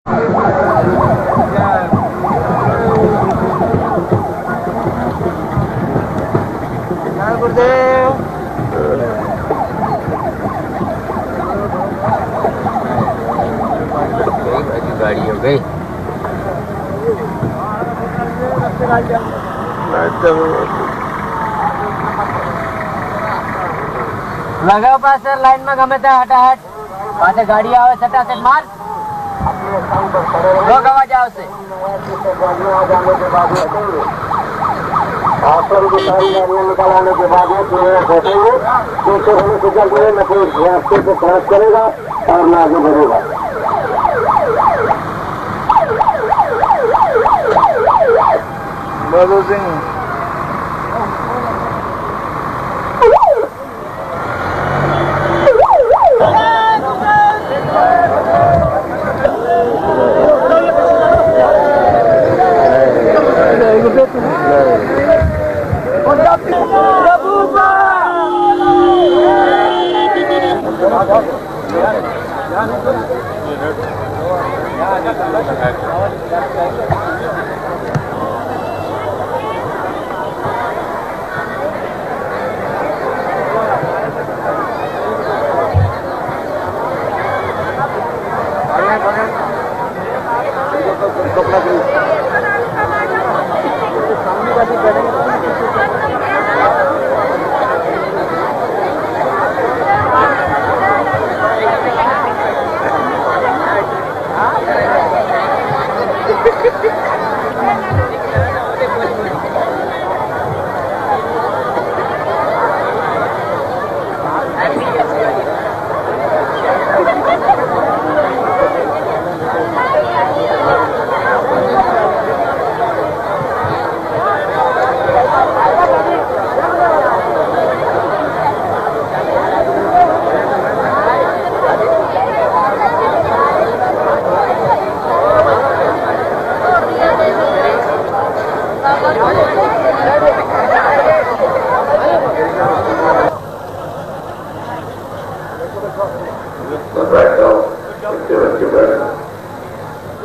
गाड़ी हो गई। लगाओ पास सर, लाइन में गमे थे हटाहट पास गाड़ी आवे सटासट मार लोग आवाज आओ से आसन की सारी गाड़ियाँ निकालाने के बाद में बैठेंगे पीछे होने से चल रहे न कोई रास्ते पे क्रॉस करेगा और न आगे बढ़ेगा। बाबू सिंह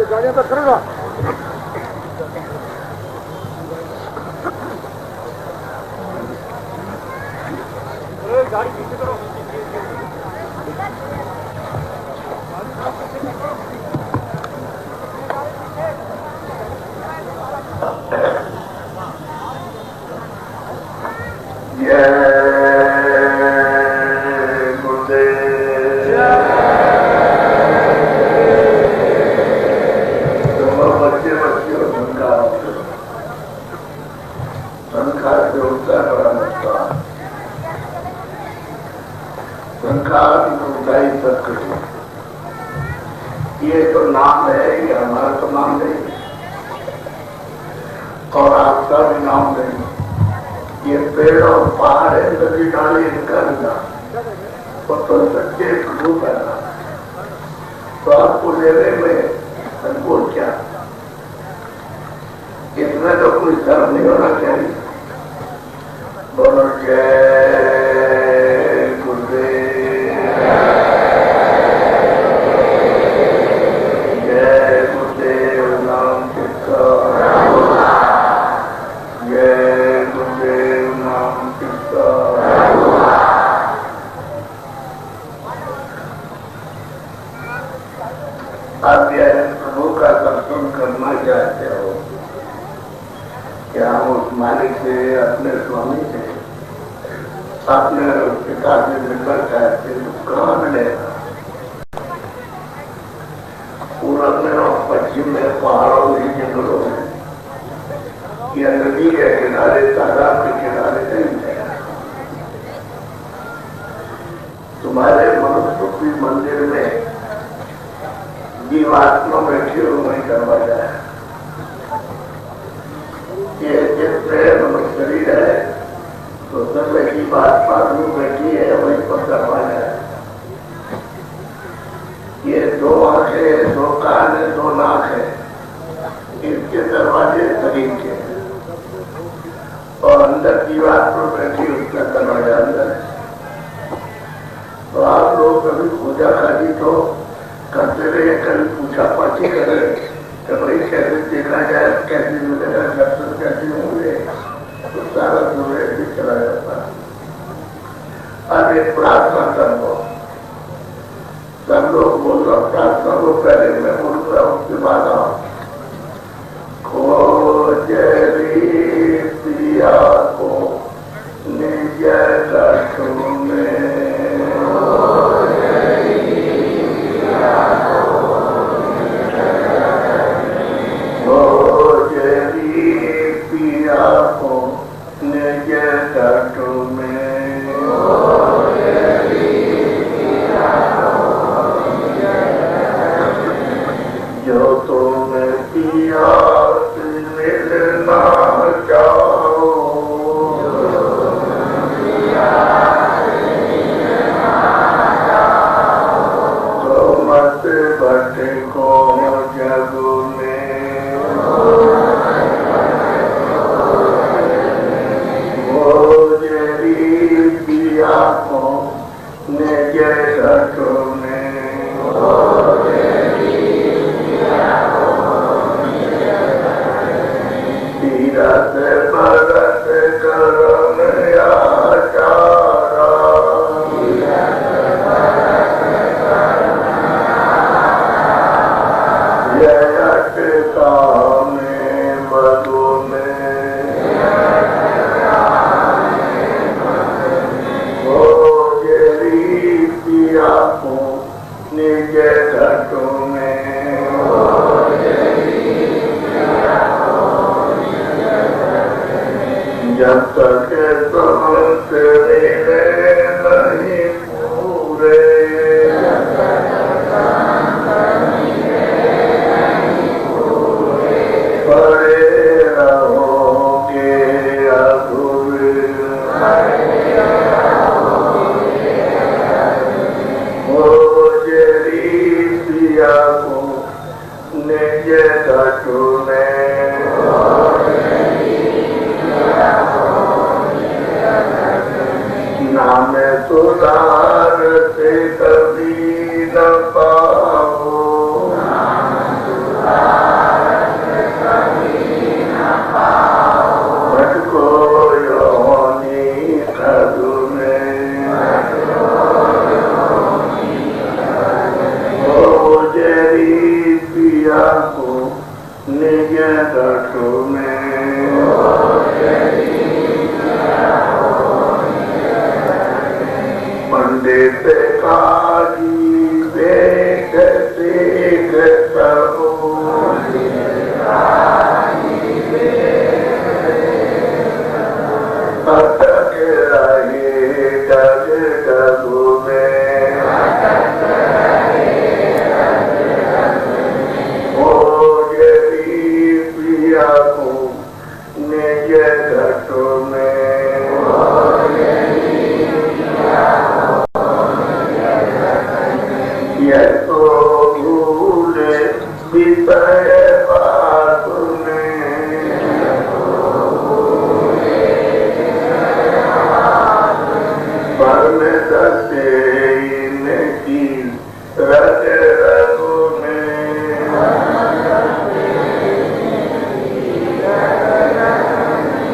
गाड़ियाँ तो करेगा गाड़ी पीछे करो। ये तो नाम है, ये हमारा तो नाम नहीं और आपका भी नाम नहीं। ये पेड़ और पहाड़ है, नदी नाली इनका नाम तो सच्चे रूप है। तो आपको लेने में अनुकूल क्या, इसमें तो कोई शर्म नहीं होना चाहिए। बोलो जय प्रभु का दर्शन करना चाहते हो क्या? उस मालिक से, अपने स्वामी से, अपने पिता से मिलना चाहते हो, कहाँ मिलेगा? पूरब में और पश्चिम में, पहाड़ों में, जंगलों में, या नदी के किनारे, तालाब के किनारे नहीं है। तुम्हारे मनुष्य की मंदिर में जीवात्मा बैठी हो वही करवाया है। ये जिसमें मनुष्य शरीर है तो सब जीवात्मा जो बैठी है वही पर करवाया है। ये दो आंखें, दो कान है, दो नाक है, इनके दरवाजे शरीर के और अंदर जीवात्मा बैठी उसका दरवाजा अंदर है। तो आप लोग कभी पूजा खाली तो करते रहे, कभी पूछा पाठी करे तो भाई कैसे देखा जाए, कैसे मिलेगा, दर्शन कैसे होंगे, तो सारा दूर भी चला जाता। अरे प्रार्थना कर लो, सब लोग बोल रहा प्रार्थना को पहले मैं बोल रहा हूँ, उसके बाद आओ। खोजरी पिया को निज लक्ष्म में, खोजरी पिया को निज लक्ष्म में, जो तुम पिया मिलना चाहो, तो मत भटको जग में, खोजरी पिया को निज लक्ष्म में, तीरथ भरत करम आचारा, यश कामे मधु में, खोजरी पिया को निज लक्ष्म में, जब तक संत मिले नहीं पूरे, पड़े रहोगे अधूरे, खोजरी पिया को निज लक्ष्म में, नाम सुधार से कभी न पाओ, भटको योनि खदु में, खोजरी पिया को निज लक्ष्म में, पंडित काजी देख देख सबो, अटक रहे जग जगु में, खोजरी पिया को निज लक्ष्म में, ये तो भूले विषय बात में, परम सत्य इनकी रग रगु में,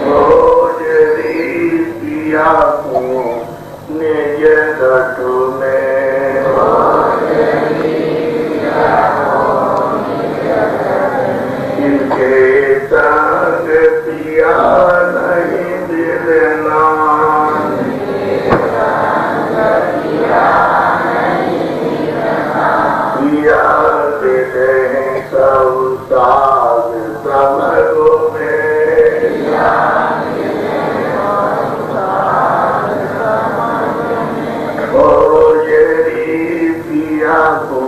खोजरी पिया को निज लक्ष्म में, इनके संग पिया नहीं मिलना, पिया मिले सब साग समरो में, खोजरी पिया को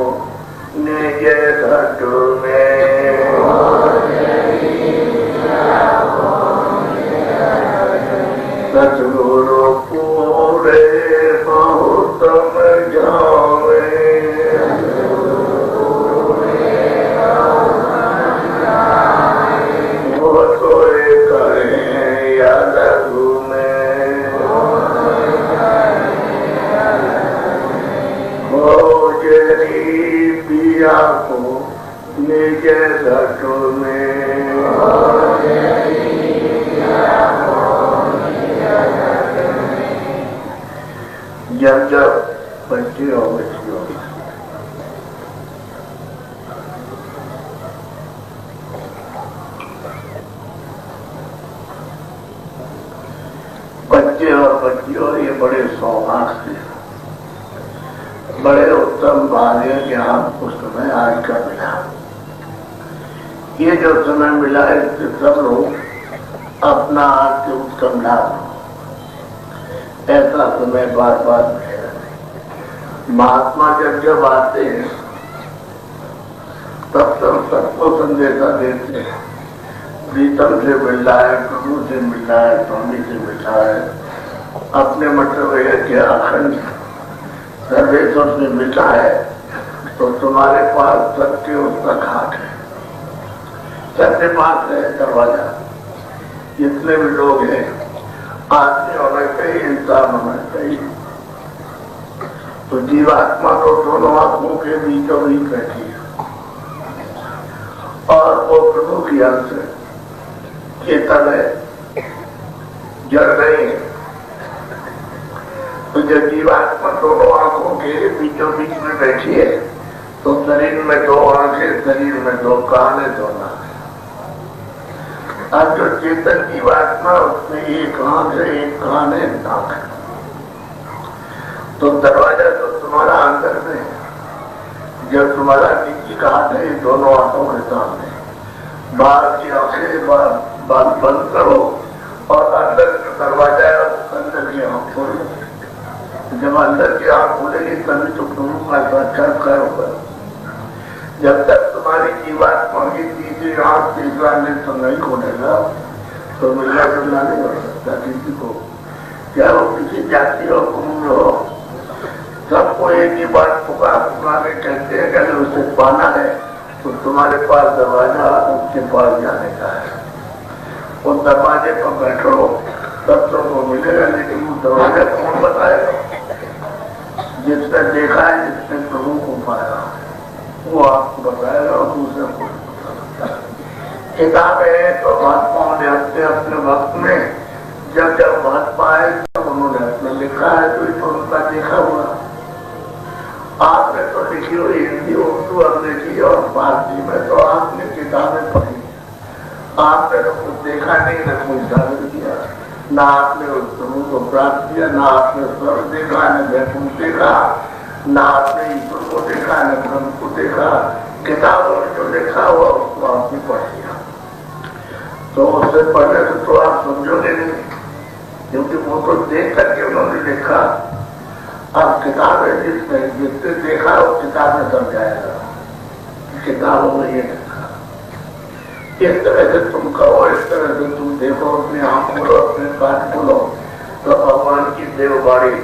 निज लक्ष्म में, सतगुरु पूरे बहुत जावे, वो तो करें या लघु में, खोजरी पिया को निज जय घटों में जब जब बच्चे और बच्चियों बच्चे और बच्चियों ये बड़े सौभाग्य से बड़े उत्तम भाग्य ज्ञान उस समय आज का मिला। ये जो समय मिला है इससे सब लोग अपना आज से उत्तम लाभ लो। ऐसा समय बार बार मिलेगा। महात्मा जब आते हैं तब सबको संदेशा देते हैं। प्रीतम से मिल रहा है, प्रभु से मिल रहा है, स्वामी से मिल रहा है, अपने मतलब के अखंड सर्वेश्वर से मिला है, तो तुम्हारे पास सत्य उसका घाट है, सत्य पास है दरवाजा। जितने भी लोग हैं आदमी होना चाहिए, इंसान होना चाहिए। तो जीवात्मा तो दोनों आत्माओं के बीचों बीच बैठी है और वो प्रभु की अंश चेतन है, जड़ नहीं है। तो जब जीवात्मा दोनों आंखों के बीचों बीच में बैठी है तो शरीर में दो आंखें, शरीर में दो कान है, दो नाक है। अब जो चेतन जीवात्मा उसमें एक आंख है, एक कान है, नाक है। तो दरवाजा तो तुम्हारा अंदर में है। जब तुम्हारा नीचे का हाथ है दोनों आंखों के सामने, बाहर की आंखें बंद करो और अंदर का दरवाजा है अंदर की आंख खोलो। जब अंदर की आंख खोलेगी तभी तो प्रभु का साक्षात्कार होगा। जब तक तुम्हारी जीवात्मा की तीसरी आंख तीसरा नेत्र नहीं खोलेगा तो मिलना जुलना नहीं हो सकता किसी को, क्या वो किसी जाति हो, कुंभ हो, सबको एक ही बात पुकारे कहते हैं कि उसे पाना है तो तुम्हारे पास दरवाजा उसके पास जाने का है। उस दरवाजे पर बैठो तब तुमको मिलेगा, लेकिन वो दरवाजा कौन बताएगा? जिसने देखा है, जिसने प्रभु को पाया वो आपको बताएगा और दूसरे को किताब है। तो महात्माओं ने अपने अपने वक्त में जब जब महात्मा है तब उन्होंने अपने लिखा है, तो उनका देखा हुआ। आपने तो लिखी हुई हिंदी उर्दू अंग्रेजी और फारसी में तो आपने किताबें पढ़ी, आपने तो कुछ देखा नहीं, न कुछ साधन किया, ना आपने उस प्रभु को प्राप्त किया, ना आपने स्वर्ग देखा, न वैकुंठ देखा, ना आपने ईश्वर को देखा, न ब्रह्म को देखा। किताबों में जो लिखा हुआ उसको आपने पढ़ लिया। तो उससे पढ़ने से तो आप समझोगे नहीं, क्योंकि वो तो देख करके उन्होंने लिखा। अब किताबें जिसने देखा वो किताबें समझाएगा, किताबों में ये लिखा। इस तरह से तुम कहो, इस तरह से तुम देखो, अपने आँख खोलो, अपने कान खोलो, तो भगवान की देववाणी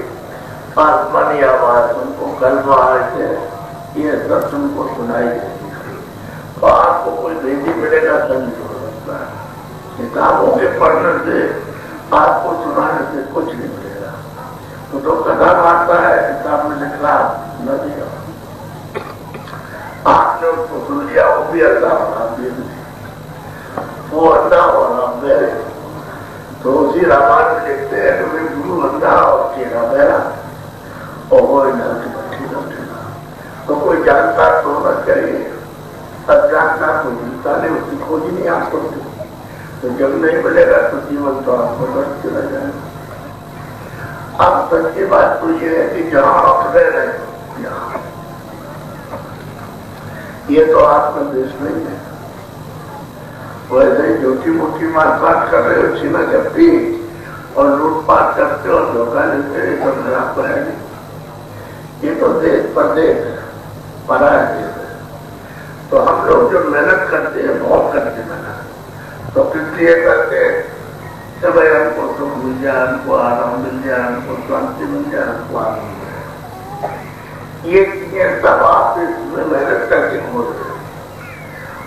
आसमानी आवाज तुमको कलमा से ये सब तुमको सुनाई देती है। तो आपको कोई भेदी मिलेगा तभी हो सकता है। किताबों के पढ़ने से आपको सुनाने से कुछ नहीं मिलेगा। तो कथा मारता है किताब में लिखा न दिया, आपने उसको सुन लिया, वो भी अल्लाह और वो अंधा और आप बहरे। तो उसी रामायण में लिखते हैं कि वे गुरु अंधा और चेहरा बहरा और वो इधर की बच्ची बैठेगा। तो कोई जानकार तो होना चाहिए, अज्ञानता कोई मिलता नहीं, उसकी खोज नहीं आपको। तो जब नहीं मिलेगा तो जीवन तो आपको बढ़ चला जाएगा। अब सच्ची बात तो ये है कि जहां आप रह रहे हो यहाँ, ये तो आपका देश नहीं है। वैसे ही झूठी मूठी मारपाट कर रहे हो, छीना झपटी और लूटपाट करते हो, धोखा लेते हो, सब खराब है नहीं। ये तो देश परदेश है, पराया देश है। तो हम लोग जो मेहनत करते हैं, बहुत करते हैं मेहनत, तो किस लिए करते हैं? भाई हमको सुख मिल जाए, हमको आराम मिल जाए, हमको शांति मिल जाए, हमको आनंद मिल जाए। ये चीजें सब आप इसमें मेहनत करके हो रहे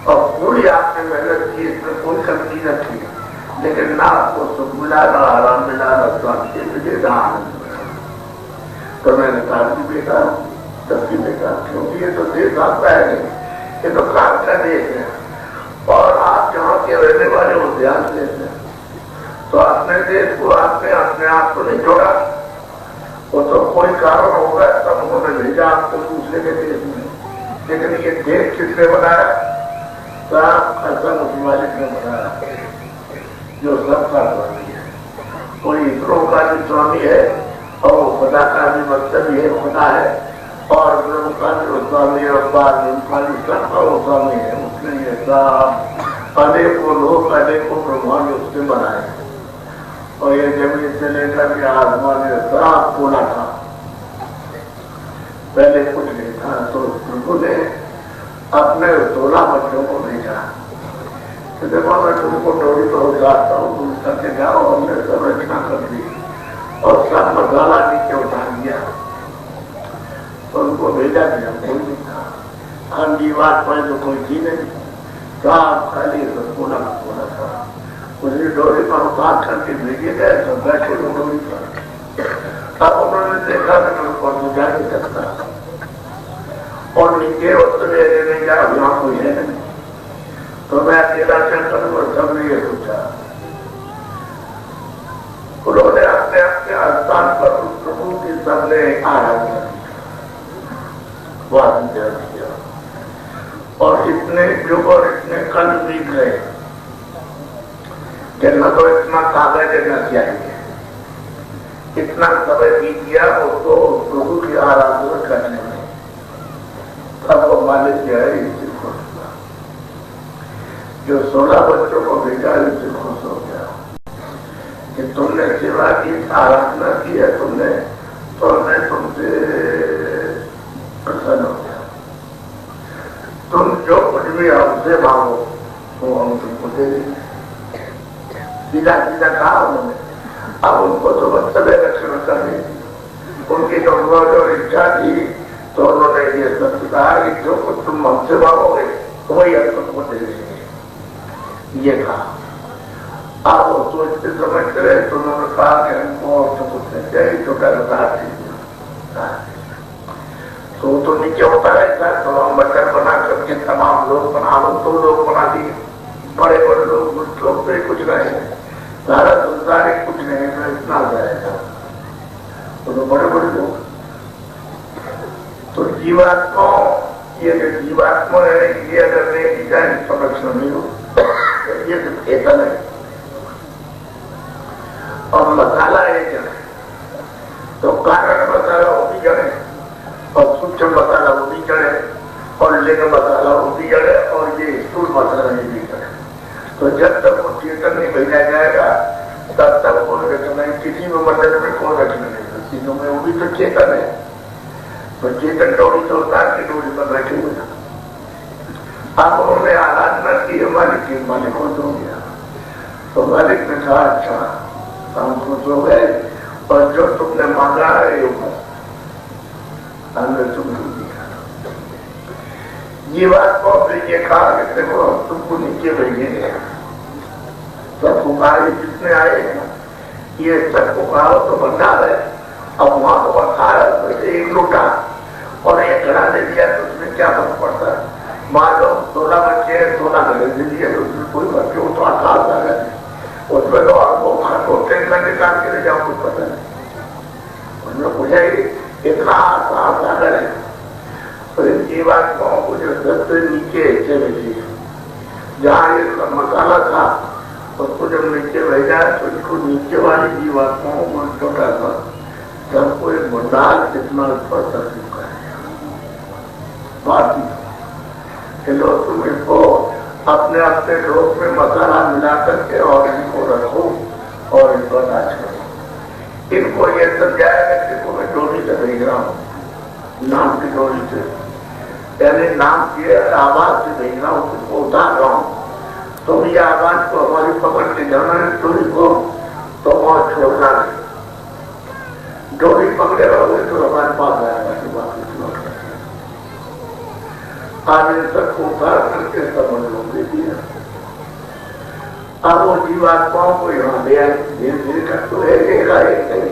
और पूरी आपने मेहनत की, इसमें कोई कमी न थी, लेकिन ना आपको सुख मिला, ना आराम मिला, ना शांति मिले, ना आनंद मिला। तो मैंने कहा कि बेटा सबकी बेटा, क्योंकि ये तो देश आता है नहीं, ये तो काम का देश है और आप जहाँ के रहने वाले हो ध्यान देते हैं तो अपने देश को आपने अपने आप को नहीं छोड़ा। वो तो कोई कारण होगा तब उन्होंने भेजा आपको दूसरे के देश में, लेकिन ये देश किसने बनाया? साफ खत्म उस मालिक ने बनाया जो सबका स्वामी है। कोई इसरो का भी स्वामी है और खुदा का भी मतलब ये खुदा है और ब्रह्म का भी स्वामी है और ब्रह्म का भी सबका वो स्वामी है। उसने ये साफ अनेकों लोग अनेकों ब्रह्मांड उसने बनाए और ये जमीन से लेकर के आसमान में साफ पूरा था, पहले कुछ नहीं था। तो प्रभु ने अपने 16 बच्चों को भेजा कि देखो मैं तुमको डोरी पर उतारता हूँ, तुम करके जाओ। हमने सब रचना कर दी और सब मसाला नीचे उतार दिया। तो उनको भेजा कि हम कोई नहीं था, हम जीवात पर तो कोई थी नहीं, साफ खाली पूरा पूरा था। उसी डोरी पर उतार करके भेजे गए तो बैठे डोरी पर। तब उन्होंने देखा कि मैं ऊपर तो जा नहीं सकता और नीचे उतरे नहीं जा, यहाँ कोई है नहीं। तो मैं अकेला चल करूँ और सबने ये सोचा। उन्होंने अपने अपने स्थान पर प्रभु की सबने आराधना किया और इतने युग और इतने कल बीत गए कि न तो इतना कागज न चाहिए, इतना समय बीत गया उसको प्रभु की आराधना करने में। तब वो मालिक जो है इससे खुश हुआ, जो 16 बच्चों को भेजा इससे खुश हो गया कि तुमने सेवा की, आराधना की है तुमने, तो मैं तुमसे प्रसन्न हो गया। तुम जो कुछ भी हमसे मांगो वो हम तुमको दे देंगे। सीधा सीधा कहा उन्होंने। अब उनको तो मतलब है रक्षण करनी, उनकी जो इच्छा थी तो उन्होंने ये सब कहा कि जो कुछ तुम हमसे मांगोगे वही हम तुमको दे देंगे, ये कहा। आप वो सोचते समझते रहे तो उन्होंने कहा कि हमको और तो कुछ नहीं चाहिए, छोटा सा तो नीचे होता रहता है। तो हम बच्चन बना करके तमाम लोग बना लो, तो लोग बना दिए, बड़े बड़े लोग, कुछ लोग पे कुछ नहीं, सारा संसार कुछ नहीं, तो इतना जाएगा तो बड़े बड़े लोग। तो जीवात्मा, ये जो जीवात्मा है ये अगर नहीं की जाए संरक्षण नहीं हो, ये तो चेतन है और मसाला एक है। तो कारण मसाला वो भी जड़े और सूक्ष्म मसाला वो भी जड़े और लिंग मसाला वो भी जड़े और ये स्थूल मसाला ये भी जड़े। तो जब तक वो चेतन नहीं भेजा जाएगा तब तक कोई रचना नहीं, किसी भी मंडल में कोई रचना नहीं होती, क्योंकि वो भी तो चेतन है। तो चेतन डोरी तो उतार के डोरी पर बैठे हुए। अब उन्होंने आराधना की मालिक की, मालिक को हो गया। तो मालिक ने कहा अच्छा हम खुश हो गए और जो तुमने मांगा है हमने तुमको दिया। ये बात को ये कहा कि देखो तुमको नीचे भेजेंगे, सब पुकारे जितने आए ये सब पुकारो तो भंडार है। अब वहां को बखार एक लोटा और एक घड़ा दे दिया तो उसमें क्या फर्क पड़ता है? मान लो 16 बच्चे 16 घड़े दे दिए तो उसमें कोई बच्चे वो तो आकाश आ गए, उसमें तो आपको टेंशन निकाल के ले जाओ, कुछ पता नहीं। उनमें पूछा इतना आसान सागर है तो इन जीवात्माओं को जो सबसे नीचे हिस्से में थी जहाँ ये मसाला था उसको जब नीचे भेजा तो इसको नीचे वाली जीवात्माओं को छोटा था, सबको एक भंडार कितना ऊपर कर चुका है। बाकी लोग तुम इसको अपने अपने लोक में मसाला मिला करके और इनको रखो और इनको नाच करो। इनको ये समझाया कि मैं डोरी से भेज रहा हूँ, नाम की डोरी से, यानी नाम की आवाज से भेज रहा हूँ, तुमको उतार रहा हूँ। तो ये आवाज को हमारी पकड़ के जाना है डोरी को, तो वहां छोड़ना है। डोरी पकड़े रहोगे तो हमारे पास आएगा कि बाकी आगे तक उतार करके समझ लोगे दिया। अब वो जीवात्माओं को यहाँ ले आए, धीरे धीरे कर तो रहेगा एक नहीं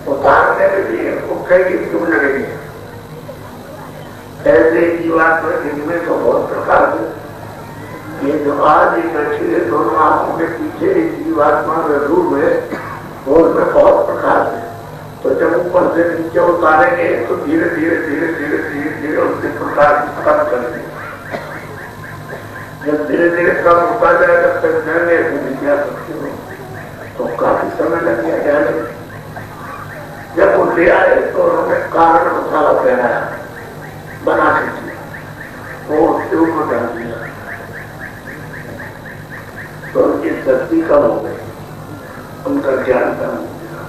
उतारने में भी इनको कई दिन क्यों लगेगी, ऐसे जीवात्मा इनमें तो बहुत प्रकार है। ये जो आज ही बैठी है दोनों आंखों के पीछे जीवात्मा के रूप में वो उसमें बहुत प्रकार है। तो जब ऊपर से नीचे उतारेंगे तो धीरे धीरे धीरे धीरे धीरे धीरे उसके प्रकार कम कर देंगे। जब धीरे धीरे कम होता जाएगा तब जाने क्या सकते हो तो काफी समय लग गया जाने। जब वो ले आए तो उन्होंने कारण मसाला पहनाया बना के वो उसके ऊपर डाल दिया तो उनकी शक्ति कम हो गई, उनका ज्ञान कम हो गया,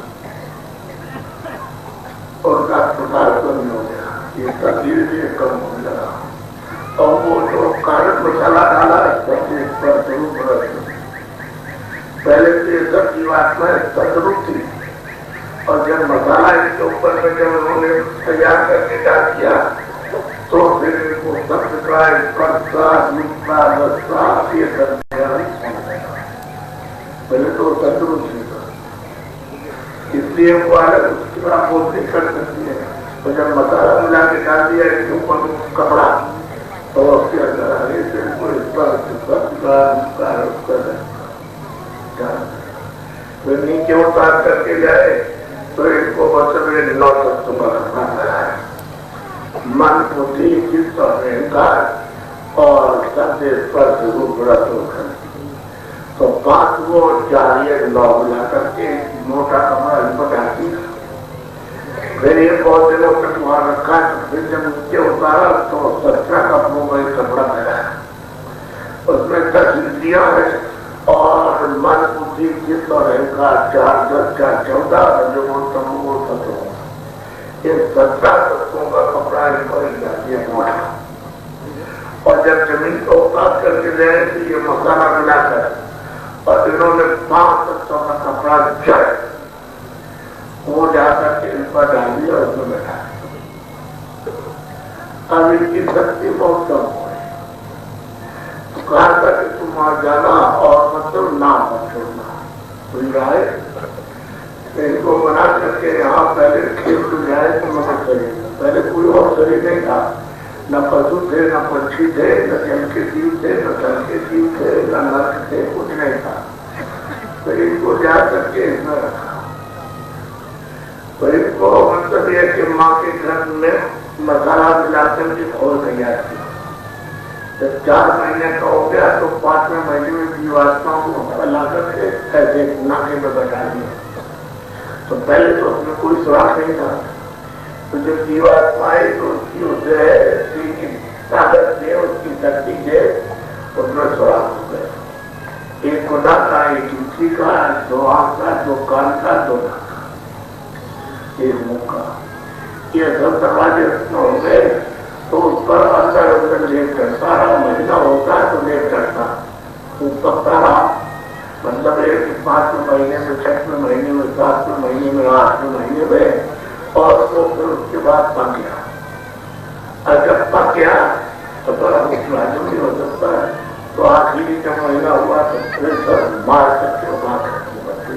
उनका प्रकार कम हो गया, ये धीरे धीरे कम होने लगा। और वो जो कारण मसाला डाला पहले तो ये सब जीवात्मा सदरूप थी और जब मसाला इसके ऊपर में जब उन्होंने तैयार करके डाल दिया तो फिर वो शब्द का ये सब पहले तो सदरूप थी इसलिए वो अलग उसकी बड़ा बोध नहीं कर सकती है। तो जब मसाला मिला के डाल दिया इसके ऊपर कपड़ा तो उसके अंदर आगे से फिर नीचे उतार करके जाए तो इनको मतलब 9 तत्वों का रखना है, मन बुद्धि चित्त और अहंकार और शब्द स्पर्श रूप रस। तो 5 वो 4 ये 9 मिला करके मोटा कमरा इनको डालती। फिर ये बहुत दिनों तक वहां रखा है। फिर जब नीचे उतारा तो 17 कपड़ों में कपड़ा मिलाया, उसमें 10 इंद्रियां है और मन बुद्धि चित्त और अहंकार 4 10 4 14 जो वो तत्व ये 17 तत्वों का कपड़ा इनको डालिए मोटा। और जब जमीन को उतार करके जाए तो ये मसाला मिलाकर और इन्होंने 5 तत्वों का कपड़ा जड़ वो जाकर के इन पर डाल दिया और उसमें बैठा। अब इनकी शक्ति बहुत कम हो गई तो कहा था कि तुम वहां जाना और मतलब ना मत छोड़ना। सुन रहा है इनको बना करके यहाँ पहले खेत में जाए तो मदद करेगा। पहले कोई और शरीर नहीं था, न पशु थे न पक्षी थे न जल के जीव थे न जल के जीव थे न नर्क थे, कुछ नहीं था। तो इनको जा करके इसमें रखा। तो इनको मतलब यह कि माँ के घर में मसाला मिलाकर के खोल तैयार किया। जब 4 महीने का हो गया तो 5वें महीने में जीवात्माओं को ला करके ऐसे नाके में बैठा दिया। तो पहले तो उसमें कोई सुराग नहीं था। तो जब जीवात्मा आई तो उसकी उसकी ताकत से उसकी शक्ति से उसमें सुराग हो गए। एक खुदा का, एक ऊँची का, 2 आँख का, 2 कान का, 2 नाक का, 1 मुख का, ये सब दरवाजे हो गए। तो उस पर अंदर लेट करता रहा। महीना होता है तो लेट करता ऊपर तारा मतलब 5वें महीने में 6वें महीने में 7वें महीने में 8वें महीने में और वो फिर उसके बाद पक गया। और जब पक गया तो बड़ा मुश्किल नहीं हो सकता है। तो आखिरी जब महीना हुआ तो फिर सब मार सकते बच्चे।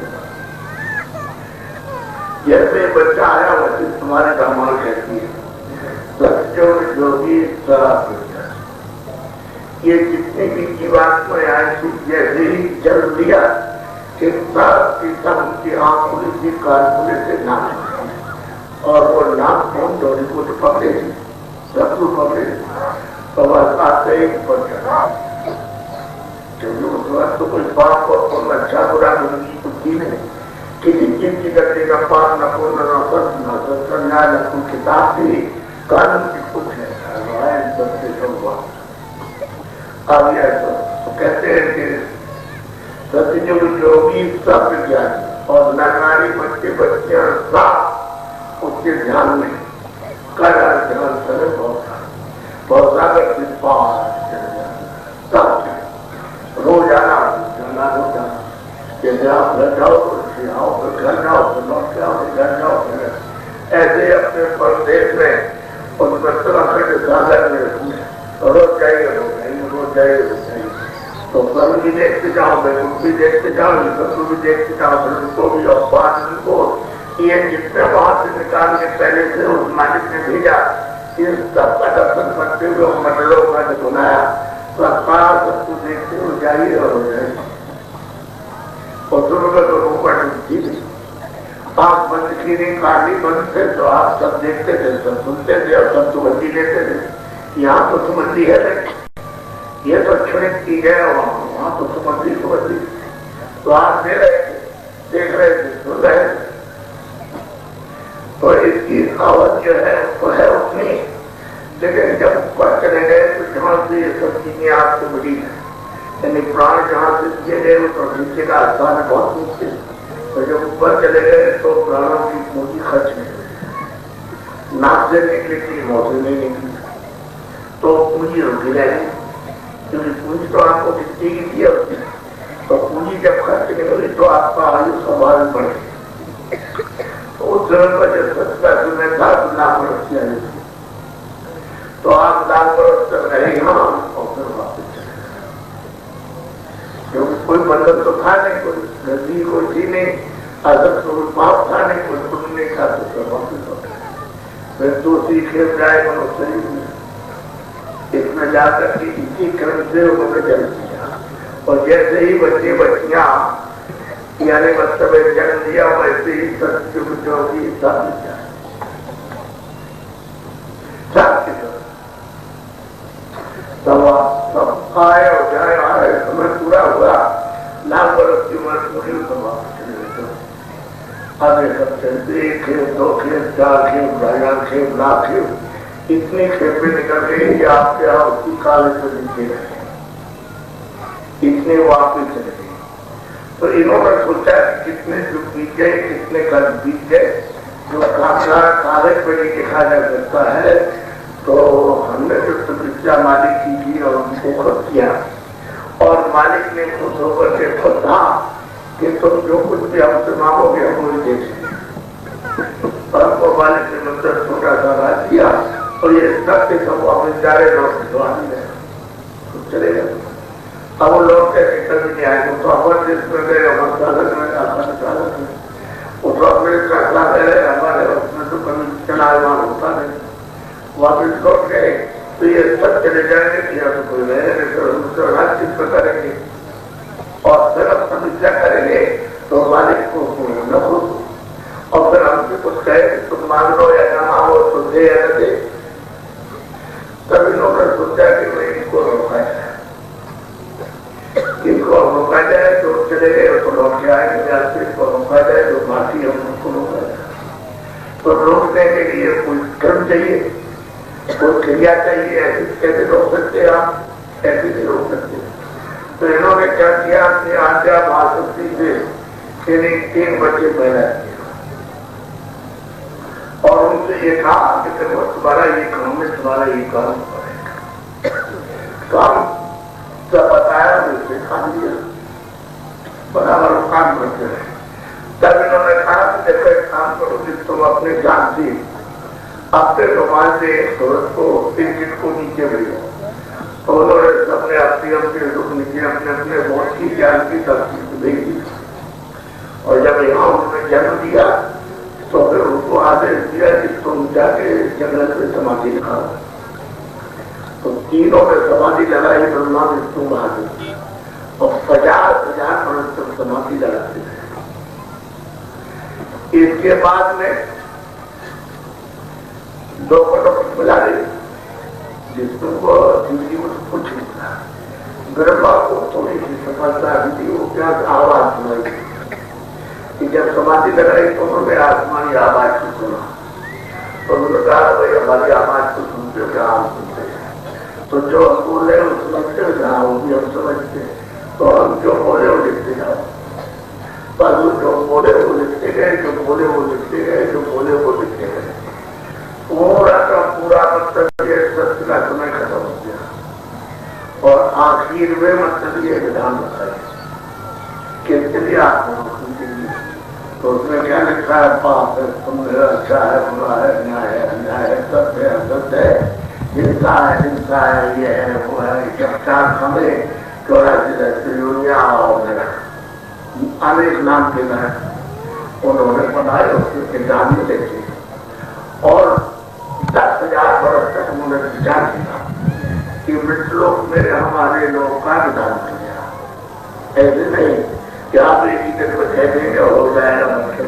जैसे बच्चा आया वैसे तुम्हारे दामाद कहती है सत्यो योगी शराब हो जाए। ये जितनी भी जीवात्माएं आई थी जैसे ही जल दिया चिंता सीता उनकी आँख खुली थी, कान खुले से नाक और वो नाक फोन डोरी को तो पकड़े थी, शत्रु पकड़े तो बस आते ही पड़ गया। क्योंकि उस वक्त तो कोई पाप और अच्छा बुरा उनकी कुछ नहीं, किसी चीज की गति न पाप न पुण्य न सत्य न सत्संगा न कोई किताब थी, कानून की कुछ नहीं। अब तो कहते हैं कि सत्ययुग योगी सब ज्ञानी और नरनारी बच्चे बच्चियां सब उसके ध्यान में कर ध्यान करे। बहुत सागर रोजाना जाना रोजाना जैसे आप घर जाओ तो आओ फिर घर जाओ फिर लौट के आओ घर जाओ फिर ऐसे अपने परदेश में उसमें सागर में रोज जाइए रोज जाइए। तो कर्म भी देखते जाओ, बैकुंठ भी देखते जाओ, शत्रु भी देखते जाओ, उनको भी और बात उनको ये जितने वहां से निकाल के पहले से उस मालिक ने भेजा इस सब का दर्शन करते हुए मंडलों का जो सुनाया तो आकाश सबको देखते हो जाइए और हो जाइए और दोनों तो ऊपर डूबती थी। आप बंद की नहीं काली बंद थे तो आप सब देखते थे, सब सुनते थे और सब सुगंधी लेते थे। यहाँ तो सुगंधी है नहीं, ये तो क्षणिक चीज है, वहां तो सुगंधी सुगंधी तो आप दे रहे थे, देख रहे थे, सुन रहे थे। तो इसकी आवाज जो है वो है उतनी, लेकिन जब ऊपर चले गए तो जहां से ये सब चीजें आपको मिली है, यानी प्राण जहां से दिए गए तो नीचे का स्थान है बहुत नीचे। तो जब ऊपर चले गए तो प्राणों की पूंजी खर्च नहीं हुई, नाक से निकली थी, मुंह से नहीं निकली, तो पूंजी रुकी रहेगी, क्योंकि पूंजी तो आपको कितनी की दिया होती है। तो पूंजी जब खर्च नहीं हुई तो आपका आयु सवाल बढ़ गई। तो उस समय पर जब 70 में था तो लाख वर्ष की आयु थी, तो आप लाख वर्ष तक रहे यहाँ और फिर वापस चले गए, क्योंकि कोई बंधन तो था नहीं, कोई गलती कोई थी नहीं, अगर कोई पाप था नहीं, कोई पुण्य नहीं था, तो फिर वापस हो गए। फिर दूसरी खेल जाए मनुष्य में इसमें जाकर के इसी क्रम से उन्होंने जन्म दिया। और जैसे ही बच्चे बच्चियां यानी मतलब जन्म दिया वैसे ही सत्युग जो भी सब सब आए और जाए आए, समय पूरा हुआ, लाख वर्ष की उम्र पूरी समाप्त चले गए। आगे सब चलते 1 खेप 2 खेप 4 खेप 2.5 खेप लाख खेप इतनी खेपे निकल गई कि आपके यहाँ उसी काल से नीचे रहे, इतने वापिस चले गए। तो इन्होंने सोचा कि कितने युग बीत गए, कितने कर्म बीत गए, जो कागज पर ही लिखा जा सकता है। तो हमने जो तपस्या मालिक की थी और उनको खुद किया, और मालिक ने खुश होकर के खुद कहा कि तुम जो कुछ भी हमसे मांगोगे हम वही देखेंगे। और हमको मालिक ने मतलब छोटा सा राज दिया और ये सब के सब वापस जा रहे लौट तो चले गए। अब लोग कैसे कभी नहीं आए, तो अमर देश में गए, अमर साधक में वो तो अपने फैसला गए, हमारे उसमें तो कभी चलायमान होता नहीं, वापिस लौट गए। तो ये सब चले जाएंगे कि या तो कोई रहे तो राज्य करेंगे और फिर अब समस्या करेंगे तो मालिक को न खुश। और फिर हमसे कुछ कहे कि तुम मांग लो या न मांगो तो दे या न दे। तब इन्होंने सोचा कि मैं इनको रोका जाए, इनको रोका जाए तो चले गए तो लौट के आएंगे, इनको रोका जाए तो माफी हम उनको रोका जाए। तो रोकने के लिए कोई कर्म चाहिए, कोई क्रिया चाहिए, ऐसे कैसे रोक सकते आप, ऐसे नहीं रोक सकते। तो इन्होंने क्या किया, अपनी आज्ञा महाशक्ति से 3 बच्चे पैदा किए और उनसे ये कहा कि तुम्हारा ये काम है, तुम्हारा ये काम काम सब बताया, उसे खा लिया, बराबर काम करते रहे। तब इन्होंने कहा कि देखो एक काम करो कि तुम अपने जान से अपने रुमाल से सूरज को टिकट को नीचे भेजो। तो उन्होंने सबने अपने रुख नीचे अपने अपने मौत की जान की तस्वीर भेज दी। और जब यहाँ उन्होंने जन्म दिया तो फिर उनको आदेश दिया कि तुम जाके जंगल में समाधि लगाओ। तो तीनों में समाधि लगाई, ब्रह्मा विष्णु महादेव, और 50,000 वर्ष तक समाधि लगाते थे। इसके बाद में 2 पटक मिला रही, विष्णु को जिंदगी में कुछ नहीं मिला, ब्रह्मा को थोड़ी सी सफलता मिली, वो क्या आवाज सुनाई कि जब समाधि लगाई तो उन्होंने आसमानी आवाज को सुना। तो उन्होंने कहा भाई हमारी आवाज को सुनते हो क्या? हम सुनते हैं। तो जो हम बोल रहे हैं समझते हो क्या? वो भी हम समझते हैं। तो हम जो बोले वो लिखते जाओ, पर जो बोले वो लिखते गए, जो बोले वो लिखते गए, जो बोले वो लिखते गए। पूरा का पूरा मतलब ये सत्य का समय खत्म हो गया और आखिर में मतलब ये विधान बताया कि आप तो उसमें क्या लिखा है, पाप है, पुण्य है, अच्छा है, बुरा है, न्याय है, अन्याय है, सत्य है, असत्य है, हिंसा है, हिंसा है, ये है, वो है, जब 4 खबरे 84 यूनिया और अनेक नाम के हैं उन्होंने बनाए, उसके किताब में लिखे और 10,000 वर्ष उन्होंने विचार किया कि मृतलोक में हमारे लोगों का विधान किया। ऐसे नहीं कि आप एक ही दिन में कह देंगे और हो जाएगा, मतलब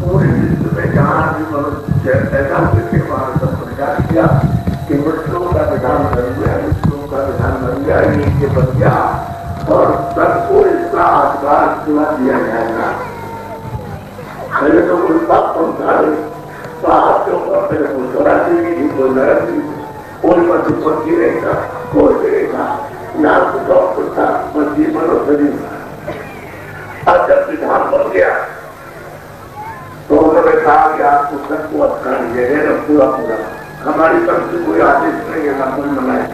पूरी विश्व में जहाँ भी मनुष्य ऐसा करके वहां सब प्रचार किया कि मृतलों का विधान बन गया, मृतलों का विधान बन गया, ये बन गया और सबको इसका अधिकार पूरा दिया जाएगा। तो कोई बात पहुंचा आपके ऊपर मेरे को स्वराजी भी कोई नरसी कोई मध्य पक्षी रहेगा, कोई रहेगा नाम तो डॉक्टर था मध्य मनोशरी। अब जब विधान बन गया तो उन्होंने कहा कि आपको सबको अधिकार दिया ना पूरा पूरा, हमारी तरफ से कोई आदेश नहीं है ना कोई मनाए।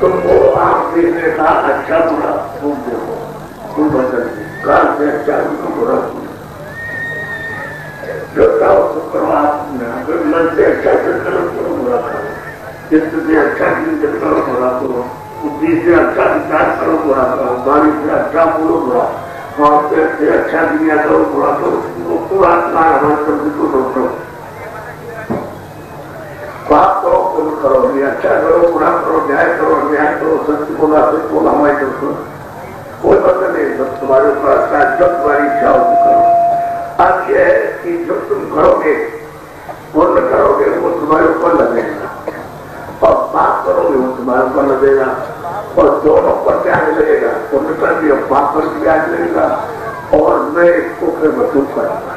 तुमको आप देखने का अच्छा बुरा तुम देखो, तुम बदल काल से अच्छा तुम बुरा जो चाहो तो करो, आप मन से अच्छा से करो तो बुरा करो, जिससे अच्छा चिंतन करो बुरा करो, बुद्धि से अच्छा विचार करो बुरा करो, वाणी से अच्छा बोलो बुरा, और से अच्छा दुनिया करो बुरा करो, वो पूरा हमारे शब्द को रोको। पाप करो पुण्य करो, अच्छा करो बुरा करो, न्याय करो अन्याय करो, सत्य बोला सत्य बोला हमारे करो, कोई मतलब नहीं, सब तुम्हारे ऊपर अच्छा है, जब तुम्हारी इच्छा हो करो। अब यह है कि जो तुम करोगे पुण्य करोगे वो तुम्हारे ऊपर लगेगा और पाप करोगे वो तुम्हारे ऊपर लगेगा, और दोनों पर प्याज लगेगा, पुण्य पर भी और पाप पर भी प्याज लगेगा। और मैं इसको फिर वसूल करूंगा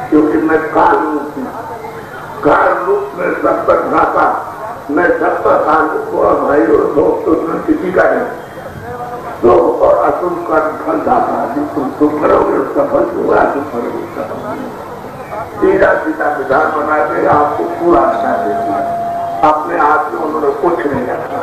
क्योंकि मैं काल रूप हूँ, काल रूप में सब पर भ्राता, मैं सबका काल रूप और भाई और दोस्त उसमें किसी का नहीं। तो और अशुभ का फल दाता, जो तुम सुख करोगे उसका फल होगा, अशुभ करोगे उसका फल। सीधा सीधा विधान बना के आपको पूरा अच्छा देती है, अपने आप में उन्होंने कुछ नहीं रखा।